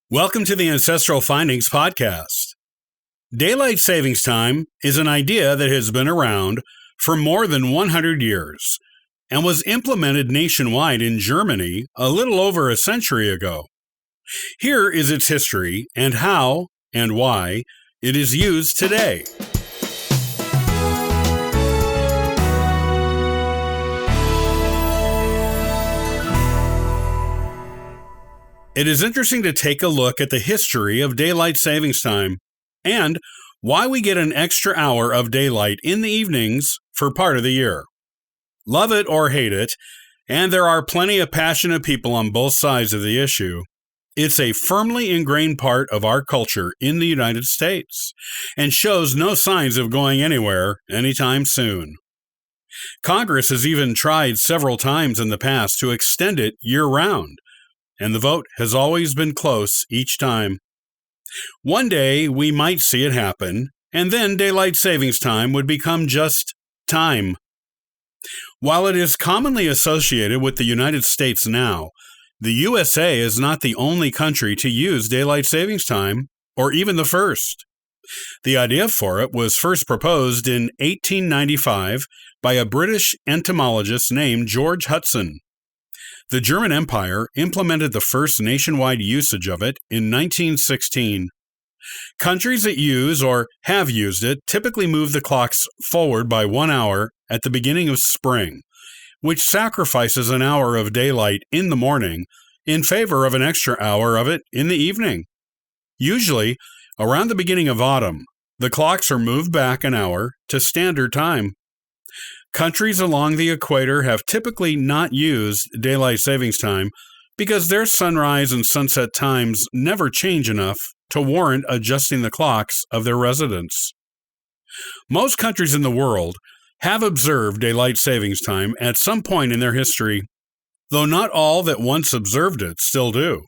Welcome to the Ancestral Findings Podcast. Daylight savings time is an idea that has been around for more than 100 years and was implemented nationwide in Germany a little over a century ago. Here is its history and how and why it is used today. It is interesting to take a look at the history of daylight savings time and why we get an extra hour of daylight in the evenings for part of the year. Love it or hate it, and there are plenty of passionate people on both sides of the issue, it's a firmly ingrained part of our culture in the United States and shows no signs of going anywhere anytime soon. Congress has even tried several times in the past to extend it year-round, and the vote has always been close each time. One day we might see it happen, and then daylight savings time would become just time. While it is commonly associated with the United States now, the USA is not the only country to use daylight savings time, or even the first. The idea for it was first proposed in 1895 by a British entomologist named George Hudson. The German Empire implemented the first nationwide usage of it in 1916. Countries that use or have used it typically move the clocks forward by 1 hour at the beginning of spring, which sacrifices an hour of daylight in the morning in favor of an extra hour of it in the evening. Usually, around the beginning of autumn, the clocks are moved back an hour to standard time. Countries along the equator have typically not used daylight savings time because their sunrise and sunset times never change enough to warrant adjusting the clocks of their residents. Most countries in the world have observed daylight savings time at some point in their history, though not all that once observed it still do.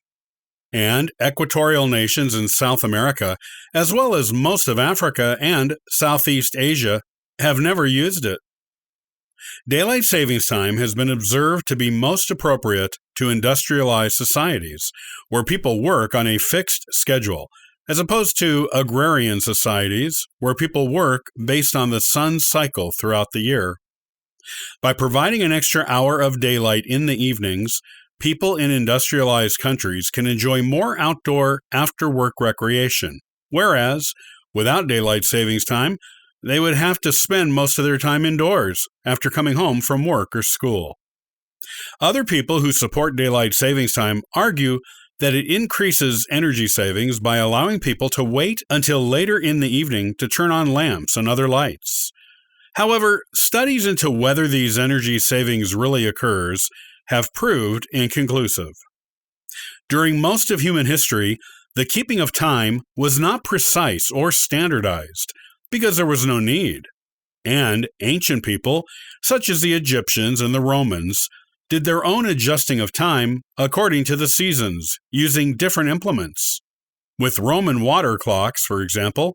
And equatorial nations in South America, as well as most of Africa and Southeast Asia, have never used it. Daylight savings time has been observed to be most appropriate to industrialized societies, where people work on a fixed schedule, as opposed to agrarian societies, where people work based on the sun's cycle throughout the year. By providing an extra hour of daylight in the evenings, people in industrialized countries can enjoy more outdoor after-work recreation, whereas, without daylight savings time, they would have to spend most of their time indoors after coming home from work or school. Other people who support daylight savings time argue that it increases energy savings by allowing people to wait until later in the evening to turn on lamps and other lights. However, studies into whether these energy savings really occurs have proved inconclusive. During most of human history, the keeping of time was not precise or standardized, because there was no need. And ancient people, such as the Egyptians and the Romans, did their own adjusting of time according to the seasons, using different implements. With Roman water clocks, for example,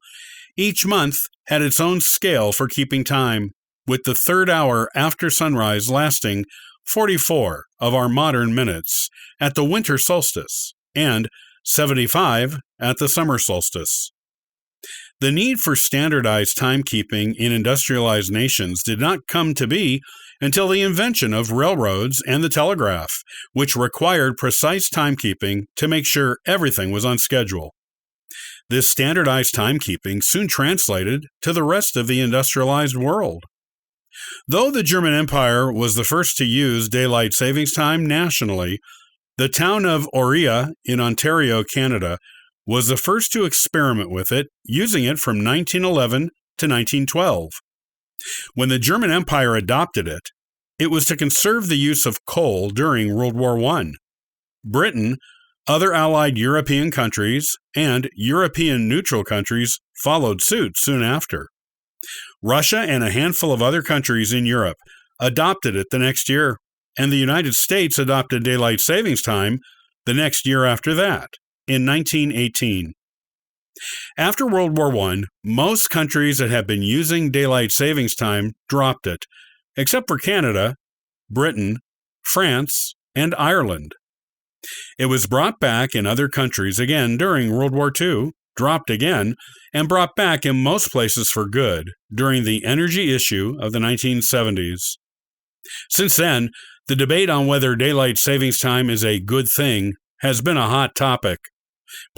each month had its own scale for keeping time, with the third hour after sunrise lasting 44 of our modern minutes at the winter solstice, and 75 at the summer solstice. The need for standardized timekeeping in industrialized nations did not come to be until the invention of railroads and the telegraph, which required precise timekeeping to make sure everything was on schedule. This standardized timekeeping soon translated to the rest of the industrialized world. Though the German Empire was the first to use daylight savings time nationally, the town of Orillia in Ontario, Canada, was the first to experiment with it, using it from 1911 to 1912. When the German Empire adopted it, it was to conserve the use of coal during World War I. Britain, other Allied European countries, and European neutral countries followed suit soon after. Russia and a handful of other countries in Europe adopted it the next year, and the United States adopted daylight savings time the next year after that, in 1918. After World War I, most countries that had been using daylight savings time dropped it, except for Canada, Britain, France, and Ireland. It was brought back in other countries again during World War II, dropped again, and brought back in most places for good during the energy issue of the 1970s. Since then, the debate on whether daylight savings time is a good thing has been a hot topic.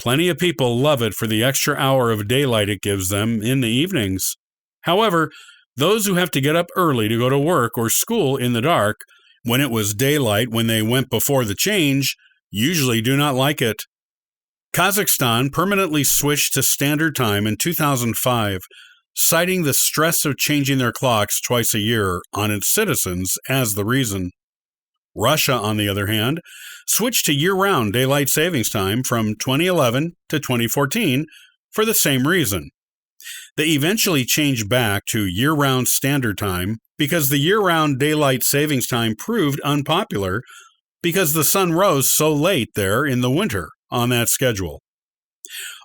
Plenty of people love it for the extra hour of daylight it gives them in the evenings. However, those who have to get up early to go to work or school in the dark, when it was daylight when they went before the change, usually do not like it. Kazakhstan permanently switched to standard time in 2005, citing the stress of changing their clocks twice a year on its citizens as the reason. Russia, on the other hand, switched to year-round daylight savings time from 2011 to 2014 for the same reason. They eventually changed back to year-round standard time because the year-round daylight savings time proved unpopular because the sun rose so late there in the winter on that schedule.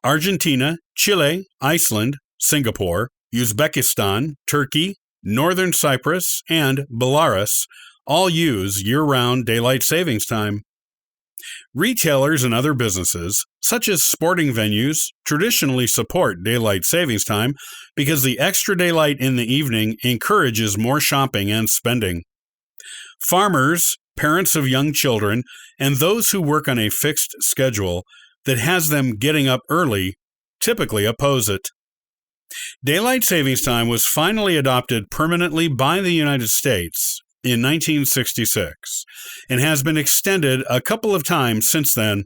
Argentina, Chile, Iceland, Singapore, Uzbekistan, Turkey, Northern Cyprus, and Belarus all use year-round daylight savings time. Retailers and other businesses, such as sporting venues, traditionally support daylight savings time because the extra daylight in the evening encourages more shopping and spending. Farmers, parents of young children, and those who work on a fixed schedule that has them getting up early typically oppose it. Daylight savings time was finally adopted permanently by the United States in 1966 and has been extended a couple of times since then.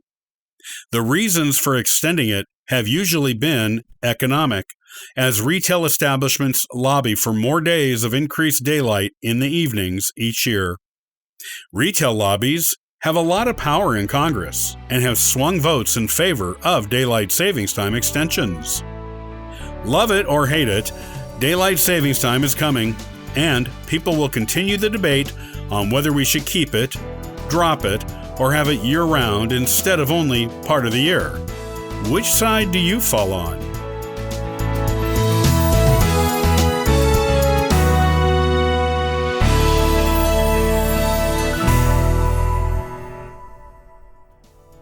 The reasons for extending it have usually been economic, as retail establishments lobby for more days of increased daylight in the evenings each year. Retail lobbies have a lot of power in Congress and have swung votes in favor of daylight savings time extensions. Love it or hate it, daylight savings time is coming, and people will continue the debate on whether we should keep it, drop it, or have it year-round instead of only part of the year. Which side do you fall on?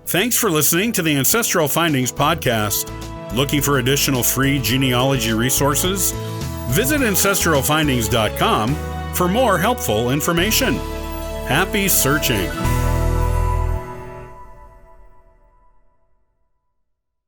Thanks for listening to the Ancestral Findings podcast. Looking for additional free genealogy resources? Visit ancestralfindings.com for more helpful information. Happy searching!